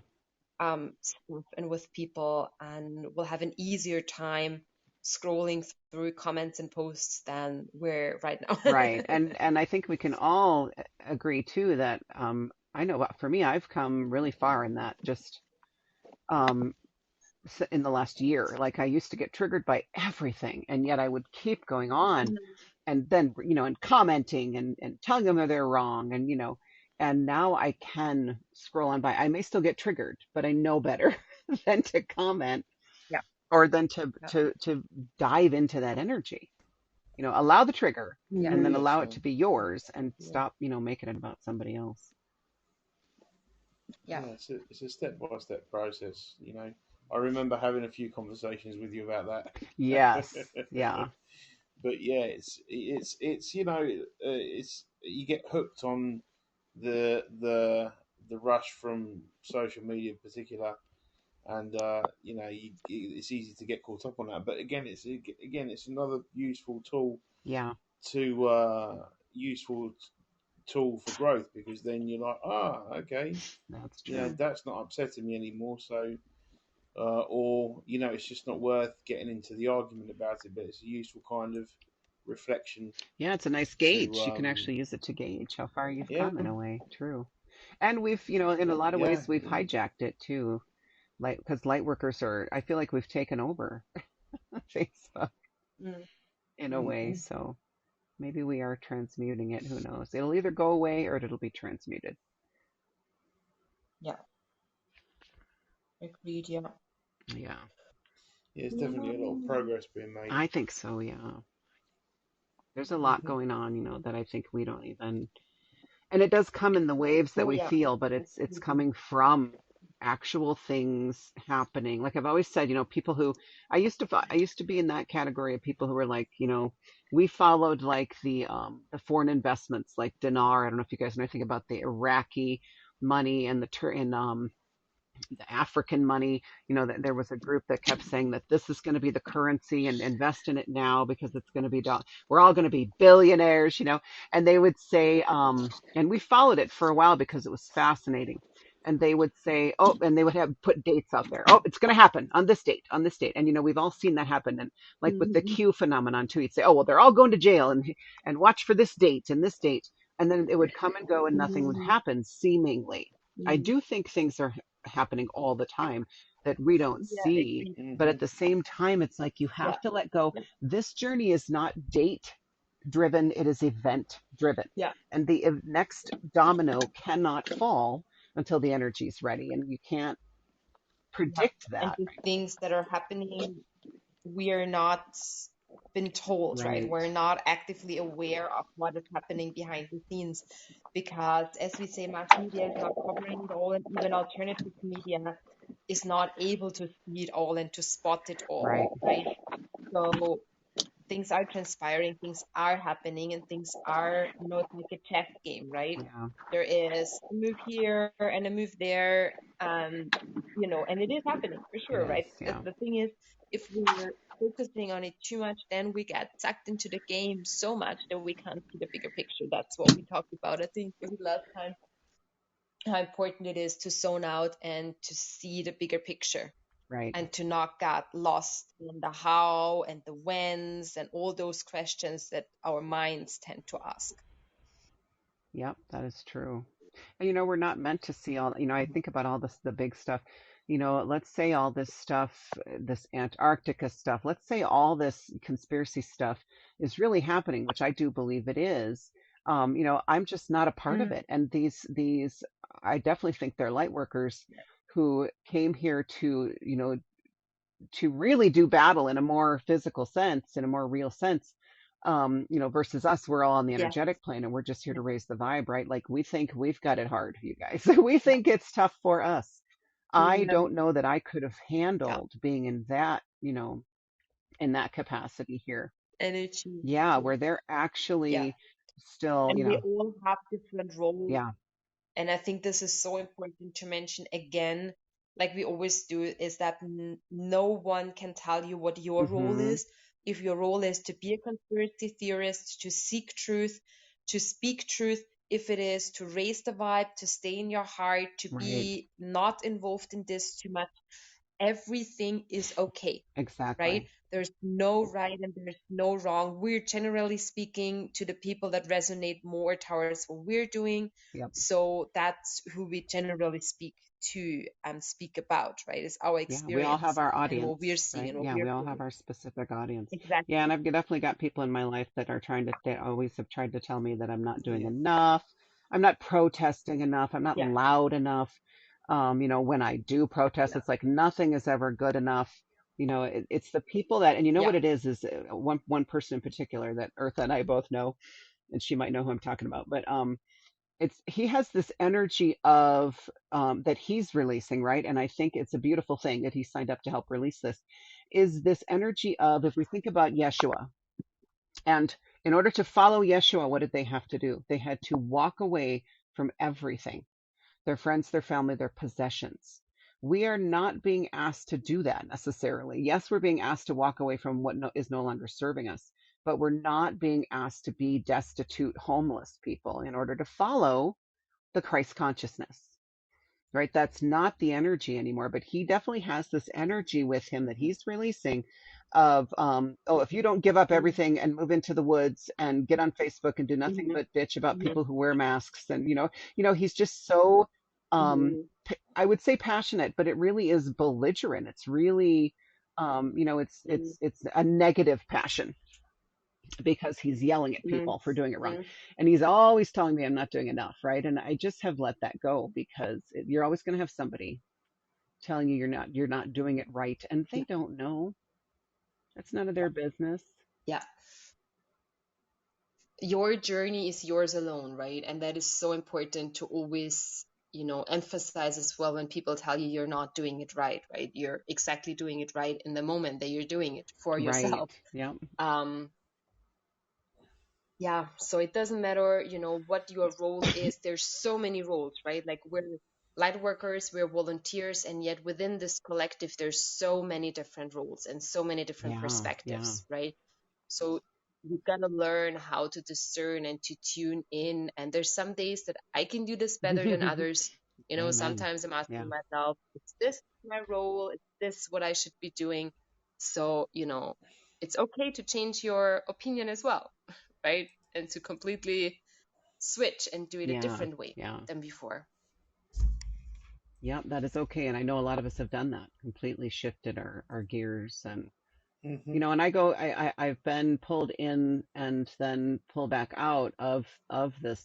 stuff and with people, and we'll have an easier time scrolling through comments and posts than we're right now. Right. And I think we can all agree too that I know for me, I've come really far in that, just um in the last year. Like, I used to get triggered by everything, and yet I would keep going on, and then and commenting and telling them that they're wrong, and now I can scroll on by. I may still get triggered, but I know better than to comment, Yeah, or than to yeah, dive into that energy. Allow the trigger, yeah, and then Hmm. allow Yes. it to be yours, and yeah, stop making it about somebody else. yeah. Yeah, it's a step-by-step process. I remember having a few conversations with you about that. Yes. Yeah. But yeah, it's it's you get hooked on the rush from social media in particular, and it's easy to get caught up on that. But it's another Yeah. to useful tool for growth, because then you're like, okay, That's true. that's not upsetting me anymore. So, or it's just not worth getting into the argument about it. But it's a useful kind of reflection Yeah, it's a nice to, gauge. You can actually use it to gauge how far you've yeah, come in a way. True. And we've, in a lot of yeah, ways, we've yeah. hijacked it too. Like, because light workers I feel like we've taken over Facebook Mm, in a way. Hmm. So maybe we are transmuting it. Who knows? It'll either go away or it'll be transmuted. yeah, agreed. Yeah. Yeah. Yeah, it's definitely a lot of progress being made. I think so. Yeah. There's a lot Hmm. going on, that I think we don't even. And it does come in the waves that Oh we yeah, feel, but it's absolutely. coming from actual things happening. Like I've always said, people who I used to be in that category of people who were like, we followed like the foreign investments like dinar. I don't know if you guys know anything about the Iraqi money and the African money, that there was a group that kept saying that this is going to be the currency and invest in it now because it's going to be, we're all going to be billionaires, and they would say, and we followed it for a while because it was fascinating. And they would say, oh, and they would have put dates out there. Oh, it's going to happen on this date, on this date. And, we've all seen that happen. And like with the Mhm. Q phenomenon too, you'd say, oh, well, they're all going to jail and watch for this date and this date. And then it would come and go and nothing would Mhm. happen seemingly. I Mhm. do think things are happening all the time that we don't Yeah, see. agreed. But Hmm. at the same time, it's like you Yeah, have to let go. yeah, This journey is not date driven, it is event driven. yeah, And the next domino cannot fall until the energy is ready. And you can't yeah. predict And that. the things that are happening, we are not been told, right? Right. We're not actively aware of what is happening behind the scenes because, as we say, mass media is not covering it all, and even alternative media is not able to see it all and to spot it Right. all, right? So things are transpiring, things are happening, and things are, it's like a chess game, right? Yeah. There is a move here and a move there, and it is happening for It sure, is. right? Yeah. The thing is, if we're focusing on it too much, then we get sucked into the game so much that we can't see the bigger picture. That's what we talked about, I think, was it last time, how important it is to zone out and to see the bigger picture Right. and to not get lost in the how and the whens and all those questions that our minds tend to ask. Yep. That is true. And, we're not meant to see all, I think about all this, the big stuff, let's say all this stuff, this Antarctica stuff, let's say all this conspiracy stuff is really happening, which I do believe it is. I'm just not a part of Mm, it. And these, I definitely think they're light workers who came here to really do battle in a more physical sense, in a more real sense. Versus us, we're all on the yeah, energetic plane and we're just here yeah, to raise the vibe, right? Like we think we've got it hard, you guys. We yeah, think it's tough for us. I yeah, don't know that I could have yeah. handled being in that, in that capacity here. Energy. Yeah, Yeah, where they're yeah. actually still, And we all have different roles. yeah. And I think this is so important to mention again, like we always do, is that no one can tell you what your role Hmm. is. If your role is to be a conspiracy theorist, to seek truth, to speak truth, if it is to raise the vibe, to stay in your heart, to Right. be not involved in this too much, everything is okay, right? Exactly. There's no right and there's no wrong. We're generally speaking to the people that resonate more towards what we're doing. Yep. So that's who we generally speak to and speak about, right? Is our Yeah, we all experience have our and what audience, we're seeing right? and what Yeah, we're we all have feeling. our specific audience. Yeah, and Exactly. I've definitely got people in my life that are they always have tried to tell me that I'm not doing Yeah. enough. I'm not protesting enough. I'm not Yeah. loud enough. When I do protest, Yeah. it's like nothing is ever good enough. It's the people that, and you know Yeah. what it is one person in particular that Eartha and I both know, and she might know who I'm talking about, but it's he has this energy of that he's releasing, right? And I think it's a beautiful thing that he signed up to help release this, is this energy of, if we think about Yeshua, and in order to follow Yeshua, what did they have to do? They had to walk away from everything, their friends, their family, their possessions. We are not being asked to do that necessarily. Yes, we're being asked to walk away from what is no longer serving us, but we're not being asked to be destitute, homeless people in order to follow the Christ consciousness, right? That's not the energy anymore, but he definitely has this energy with him that he's releasing of, oh, if you don't give up Mm-hmm. everything and move into the woods and get on Facebook and do nothing but bitch about Mm-hmm. people who wear masks, and he's just so, um, Mm-hmm. I would say passionate, but it really is belligerent. It's really, it's a negative passion because he's yelling at Mm-hmm. people for doing it wrong. Mm-hmm. And he's always telling me I'm not doing enough, right? And I just have let that go because you're always going to have somebody telling you you're not doing it right, and they don't know. That's none of their business. Yeah. your journey is yours alone, right? And that is so important to always, emphasize as well when people tell you you're not doing it right, right? You're exactly doing it right in the moment that you're doing it for Right. yourself. Yep. Yeah, so it doesn't matter, what your role is. There's so many roles, right? Like we're light workers, we're volunteers, and yet within this collective, there's so many different roles and so many different Yeah. Yeah. perspectives, right? So you gotta learn how to discern and to tune in. And there's some days that I can do this better than others. Amen. Sometimes I'm Yeah. asking myself, is this my role? Is this what I should be doing? So, it's okay to change your opinion as well, right? And to completely switch and do it a Yeah. different way Yeah. than before. Yep. That is okay. And I know a lot of us have done that, completely shifted our gears. And, Hmm. and I've been pulled in and then pulled back out of the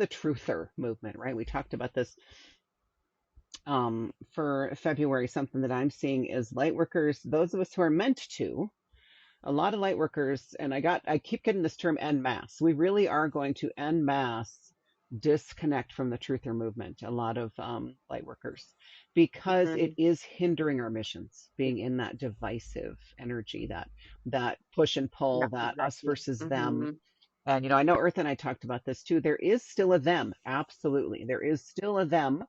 truther movement, right? We talked about this for February. Something that I'm seeing is light workers, those of us who are meant to, a lot of light workers, and I keep getting this term en masse. We really are going to en masse disconnect from the truther movement, a lot of light workers, because it Mm-hmm. is hindering our missions, being in that divisive energy, that push and Yeah, pull, that us exactly. versus them. Mm-hmm. And I know Earth and I talked about this too. There is still a them, absolutely. There is still a them,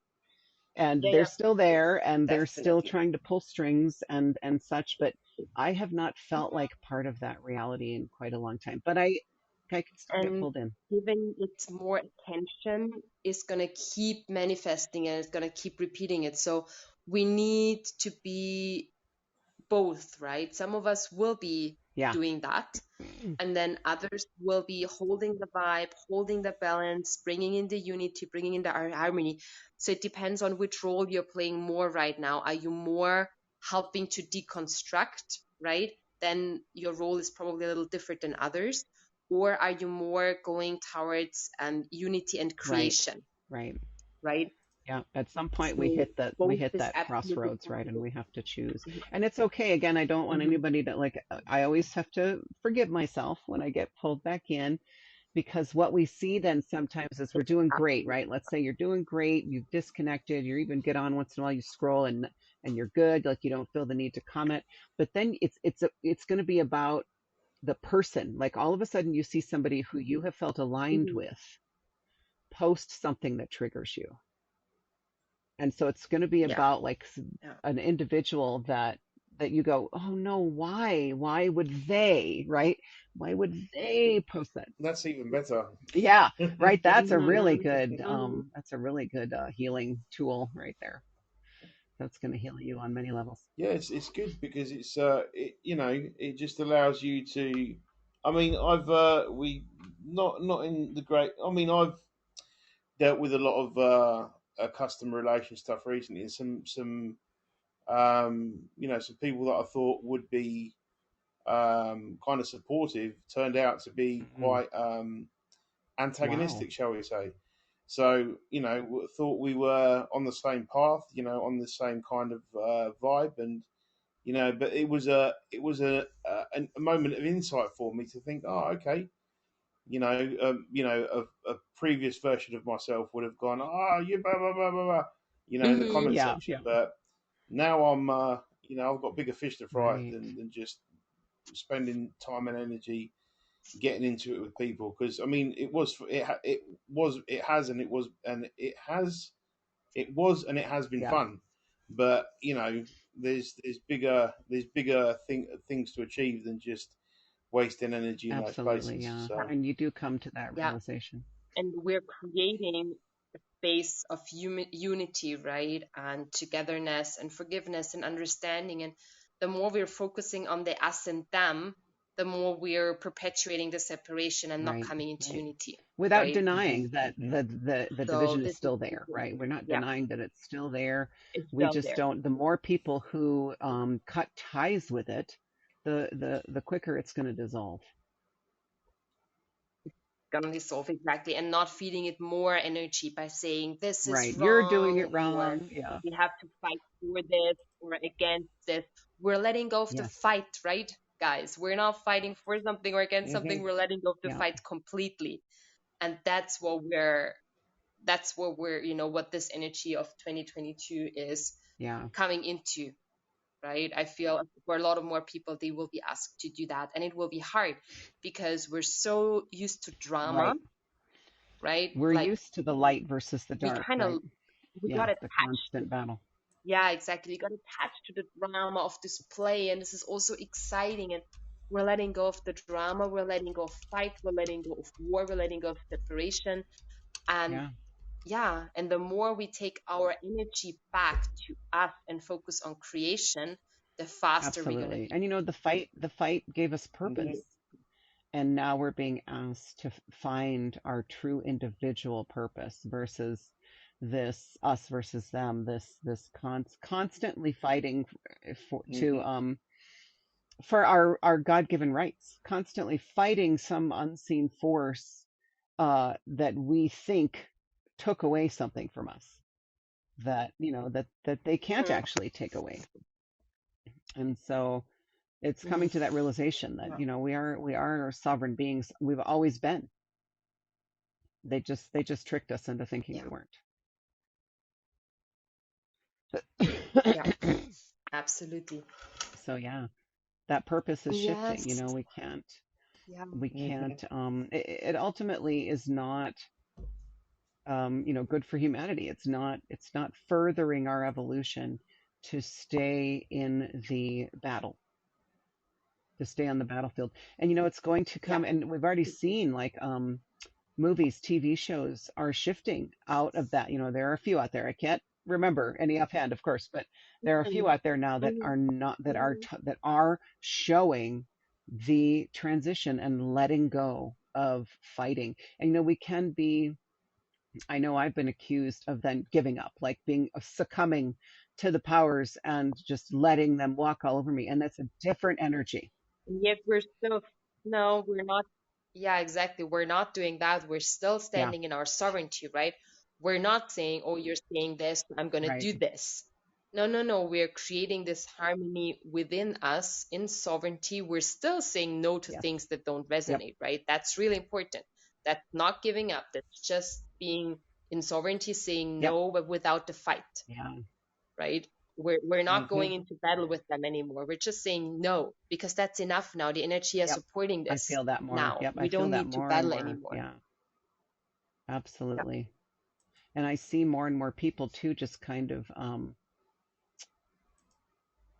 and Yeah, they're yeah, still there, and they're still definitely. trying to pull strings and such, but I have not felt like part of that reality in quite a long time, but I can still get And pulled in. giving it more attention is going to keep manifesting and it's going to keep repeating it. So we need to be both, right? Some of us will be Yeah. doing that, and then others will be holding the vibe, holding the balance, bringing in the unity, bringing in the harmony. So it depends on which role you're playing more right now. Are you more helping to deconstruct, right? Then your role is probably a little different than others. Or are you more going towards unity and Right. creation, Right. right? Yeah, at some point So we both hit is that absolutely crossroads, right? And possible. we have to choose. And it's okay. Again, I don't want Mm-hmm. anybody to I always have to forgive myself when I get pulled back in, because what we see then sometimes is we're doing great, Absolutely. right? Let's say you're doing great, you've disconnected, you even get on once in a while, you scroll and you're good, like you don't feel the need to comment. But then it's going to be about the person. Like all of a sudden you see somebody who you have felt aligned Mm-hmm. with post something that triggers you. And so it's going to be Yeah. about like Yeah. an individual that you go, oh no, why would they, right? Why would they post that? That's even better. Yeah, right. Mm-hmm. Mm-hmm. That's a really good healing tool right there. That's going to heal you on many levels. Yeah, it's good because it just allows you to. I mean, I've we not in the great. I mean, I've dealt with a lot of customer relation stuff recently, and some people that I thought would be kind of supportive turned out to be Mm, quite wow. antagonistic, shall we say. So, thought we were on the same path, on the same kind of vibe, and but it was a moment of insight for me to think, oh, okay, a previous version of myself would have gone, oh, you blah blah blah blah blah, in the Mm-hmm. comment Yeah, yeah, section, but now I've got bigger fish to fry right. than just spending time and energy getting into it with people, because I mean it has been Yeah, fun, but there's bigger things to achieve than just wasting energy in those absolutely. places. Yeah. So And you do come to that Yeah. realization. And we're creating a space of unity, right? And togetherness and forgiveness and understanding. And the more we're focusing on the us and them, the more we're perpetuating the separation and not Right, coming into right. unity, Without right? denying that the So division is this is still there, important. right? We're not Yeah, denying that it's still there. it's We still just there. don't. The more people who cut ties with it, the quicker it's going to dissolve. Gonna dissolve exactly, and not feeding it more energy by saying this is Right. You're doing wrong it or wrong. Yeah. we have to fight for this or against this. We're letting go of the Yes. fight, right? guys. We're not fighting for something or against something. We're letting go of the Yeah. fight completely. And that's what we're, what this energy of 2022 is Yeah. coming into, right? I feel for a lot of more people, they will be asked to do that. And it will be hard because we're so used to drama, right? We're Like used to the light versus the we dark, kind of, right? we Yeah. got The attached to, constant battle. yeah, exactly. We got attached to the drama of this play. And this is also exciting. And we're letting go of the drama. We're letting go of fight. We're letting go of war. We're letting go of separation. And and the more we take our energy back to us and focus on creation, the faster we're gonna Absolutely. be. And the fight gave us purpose. And now we're being asked to find our true individual purpose versus this us versus them, this constantly fighting for our God-given rights, constantly fighting some unseen force that we think took away something from us that that they can't actually take away. And so it's coming to that realization that we are sovereign beings. We've always been. They just tricked us into thinking we weren't. Yeah, absolutely. So yeah, that purpose is shifting. Yes. We can't. It ultimately is not good for humanity. It's not furthering our evolution to stay in the battle, to stay on the battlefield. And it's going to come, and we've already seen like movies, TV shows are shifting out of that. There are a few out there. I can't remember any offhand, of course, but there are a few out there now that are not that are showing the transition and letting go of fighting. And we can be. I know I've been accused of then giving up, like being succumbing to the powers and just letting them walk all over me. And that's a different energy. Yet we're still, no, we're not. Yeah, exactly. We're not doing that. We're still Yeah, standing in our sovereignty, right? We're not saying, oh, you're saying this, I'm going to right. do this. No, no, no. We're creating this harmony within us in sovereignty. We're still saying no to Yes. things that don't Yep. resonate, right? That's really important. That's not giving up. That's just being in sovereignty, saying Yep. no, but without the fight, Yeah. right? We're not going into battle with them anymore. We're just saying no, because that's enough now. The energy is Yep. supporting I this feel that more. now. Yep. I We feel don't that need to more and battle more. anymore. Yeah, absolutely. And I see more and more people too, just kind of,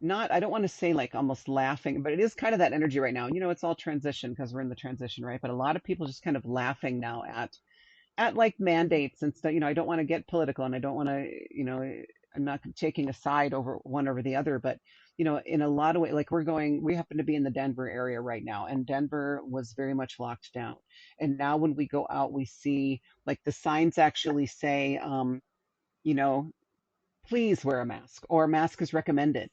not, I don't want to say like almost laughing, but it is kind of that energy right now. It's all transition because we're in the transition, right? But a lot of people just kind of laughing now at like mandates and stuff. I don't want to get political and I don't want to, I'm not taking a side over one over the other, but in a lot of ways, like we happen to be in the Denver area right now, and Denver was very much locked down. And now when we go out, we see like the signs actually say, please wear a mask or a mask is recommended.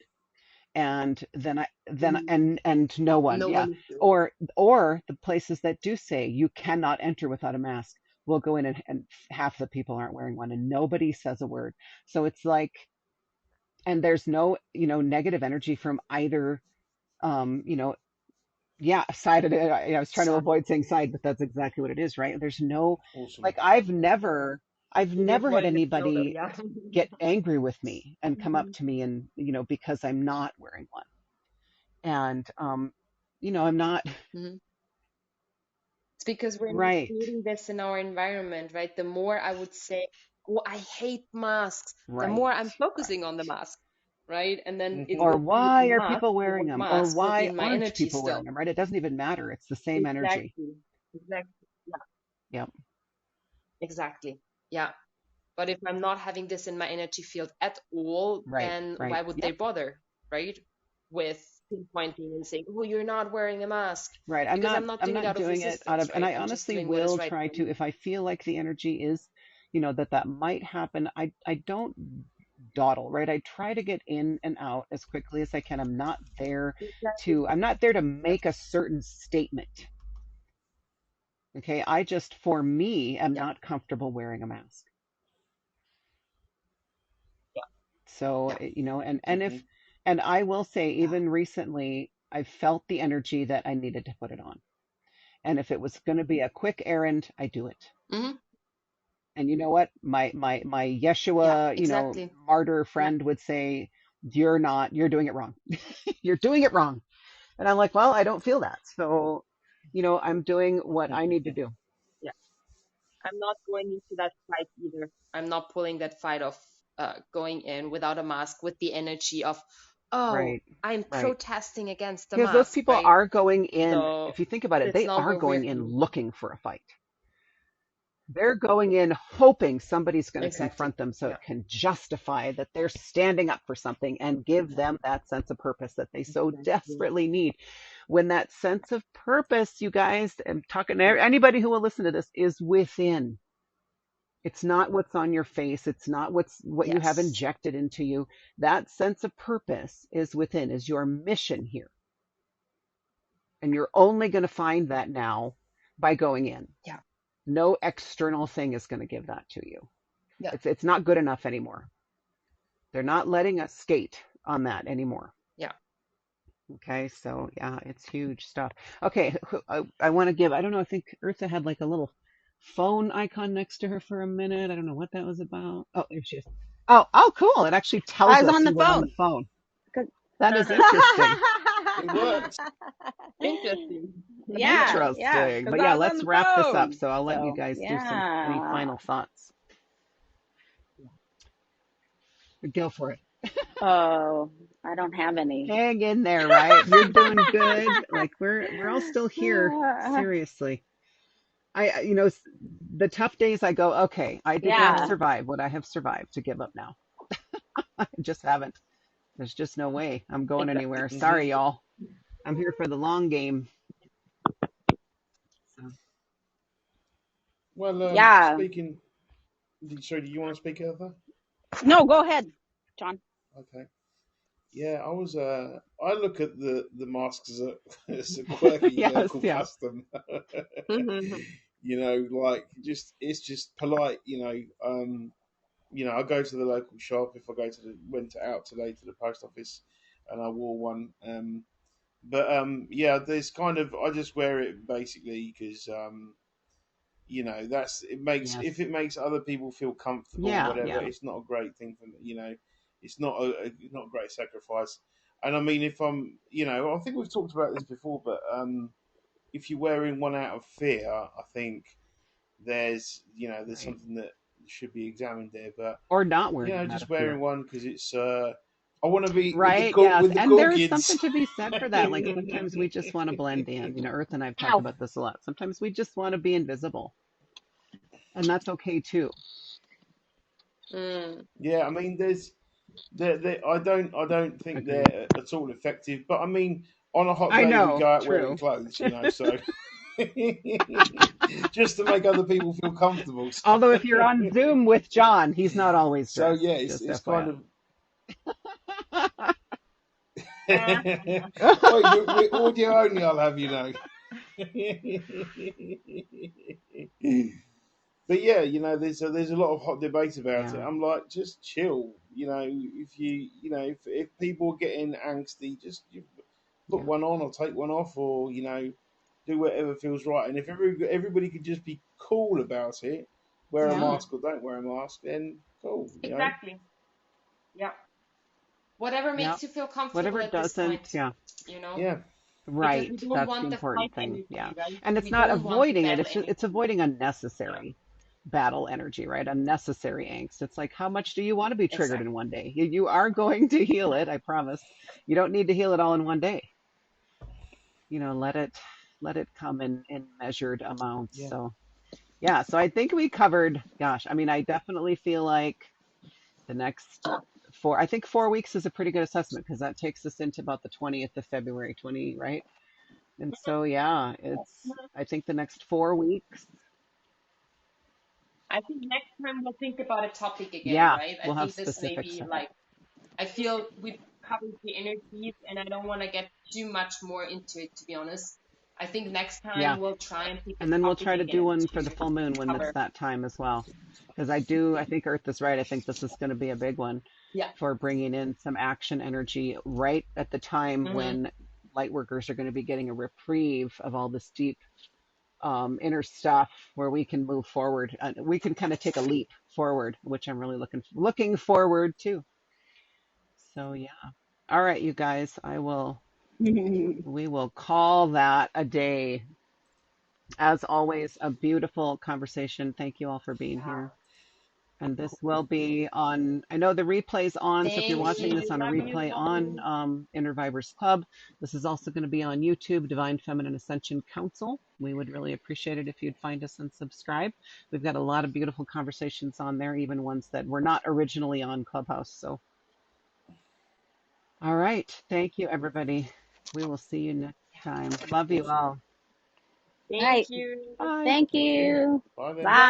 And and no one, No yeah. one is doing Or the places that do say you cannot enter without a mask will go in and half the people aren't wearing one and nobody says a word. So it's like, and there's no, negative energy from either, side of it. I was trying to side. avoid saying side, but that's exactly what it is, right? There's no, Awesome. like, I've never You're had avoiding the photo, anybody yeah. get angry with me and come up to me and, because I'm not wearing one. And, I'm not. Mhm. It's because we're not Right, creating this in our environment, right? The more I would say, oh, I hate masks, the right, more I'm focusing right. on the mask, right? And then it Or will be a why are mask, people the wearing word them? Or mask will be why in my aren't energy people still. wearing them, right? It doesn't even matter. It's the same energy. Exactly. Exactly. Yeah. Yep. Exactly. Yeah. But if I'm not having this in my energy field at all, Right, then why right. would they Yep. bother, right? With pinpointing and saying, "Oh, you're not wearing a mask," Right. because I'm not I'm doing it not out of doing it out resistance, of, and right? I I'm just honestly doing what is will right try for to, me. if I feel like the energy is, that might happen. I don't dawdle, right? I try to get in and out as quickly as I can. I'm not there Exactly. to make a certain statement. Okay. I just, for me, am Yeah. not comfortable wearing a mask. Yeah. So, Yeah. and I will say, even recently, I felt the energy that I needed to put it on. And if it was going to be a quick errand, I do it. Hmm. And you know what? My Yeah, Yeshua, exactly. martyr Yeah. friend would say, you're doing it wrong. You're doing it wrong. And I'm like, well, I don't feel that. So, I'm doing what I need to do. Yeah. I'm not going into that fight either. I'm not pulling that fight of going in without a mask with the energy of, oh, Right. I'm Right. protesting against the Because those mask, people right? are going in, So if you think about it, that's they not are what we're going in doing. looking for a fight. They're going in hoping somebody's going to Exactly. confront them so Yeah. it can justify that they're standing up for something and give them that sense of purpose that they so Exactly. desperately need. When that sense of purpose, you guys, I'm talking to anybody who will listen to this, is within. It's not what's on your face. It's not what you have Yes. injected into you. That sense of purpose is within, is your mission here. And you're only going to find that now by going in. Yeah. No external thing is going to give that to you. Yeah. It's not good enough anymore. They're not letting us skate on that anymore. Yeah. Okay, so yeah, it's huge stuff. Okay, I want to give, I don't know, I think Eartha had like a little phone icon next to her for a minute. I don't know what that was about. Oh, there she is. Oh, cool. It actually tells I was us on the you were on the phone. phone. That is interesting. It works. Interesting. Yeah, Interesting. because But I yeah, was on let's the wrap this up. phone. So I'll let you So guys do any yeah. final thoughts. Go for it. Oh, I don't have any. Hang in there, right? You're doing good. Like we're all still here. Seriously. The tough days I go, okay, I did not Yeah. survive what I have survived to give up now. I just haven't. There's just no way I'm going Exactly. anywhere. Hmm. Sorry, y'all. I'm here for the long game. So, Well, Yeah. speaking. Sorry, do you want to speak, Arthur? No, go ahead, John. Okay. Yeah, I was. I look at the masks as a as a quirky yes, local yeah. custom. Mhm. Like it's just polite. I go to the local shop if I went out today to the post office, and I wore one. Yeah, there's kind of I just wear it basically because that's it makes Yes. if it makes other people feel comfortable or Yeah, whatever, yeah. it's not a great thing for me. It's not a great sacrifice. And I mean, if I'm, I think we've talked about this before, but if you're wearing one out of fear, I think there's Right. something that should be examined there. But Or not wearing it out just of fear. wearing one because it's I want to be Right, yes. with the And there's gorgids. something to be said for that. Like sometimes we just want to blend in. Earth and I've talked Ow. about this a lot. Sometimes we just want to be invisible. And that's okay too. Mm. Yeah, I mean, I don't think Agreed. they're at all effective. But I mean, on a hot I day, we know, go out wearing true. clothes, so just to make other people feel comfortable. Although if you're on Zoom with John, he's not always So dressed. yeah, Just it's kind FYI. of. Wait, we're audio only. I'll have you know. But yeah, there's a lot of hot debate about it. Yeah. I'm like, just chill. If people are getting angsty, just put Yeah. one on or take one off, or do whatever feels right. And if everybody could just be cool about it, wear a Yeah. mask or don't wear a mask, then cool. Exactly. Yeah. Whatever Yeah. makes you feel comfortable Whatever at this doesn't, point, yeah. Yeah. because Right. we don't That's the want the fight important thing. energy, Yeah. right? And it's We not don't want the avoiding it. battle It's energy. avoiding Yeah. unnecessary battle energy, right? Unnecessary angst. It's like, how much do you want to be triggered Exactly. in one day? You are going to heal it, I promise. You don't need to heal it all in one day. Let it come in measured amounts. Yeah. So yeah, so I think we covered, gosh, I mean, I definitely feel like the next I think 4 weeks is a pretty good assessment because that takes us into about the 20th of February, 20, right? And so, yeah, I think the next 4 weeks, I think next time we'll think about a topic again, yeah, right? I we'll have think this may specifics. be like, I feel we've covered the energies and I don't want to get too much more into it, to be honest. I think next Yeah. time we'll try and pick a And then we'll topic try to do again one for the to full moon when it's cover. that time as well. Because I think Earth is right. I think this is going to be a big one Yeah. for bringing in some action energy right at the time Mhm. when light workers are going to be getting a reprieve of all this deep inner stuff where we can move forward. We can kind of take a leap forward, which I'm really looking forward to. So yeah. All right, you guys, we will call that a day. As always, a beautiful conversation. Thank you all for being here. And this will be on, I know the replay's on, so if you're Thank watching this you. on a Love you. replay on Inner Vibers Club, this is also going to be on YouTube, Divine Feminine Ascension Council. We would really appreciate it if you'd find us and subscribe. We've got a lot of beautiful conversations on there, even ones that were not originally on Clubhouse. So, all right. Thank you, everybody. We will see you next time. Love you all. Thank Right. you. Bye. Thank you. Bye then. Bye.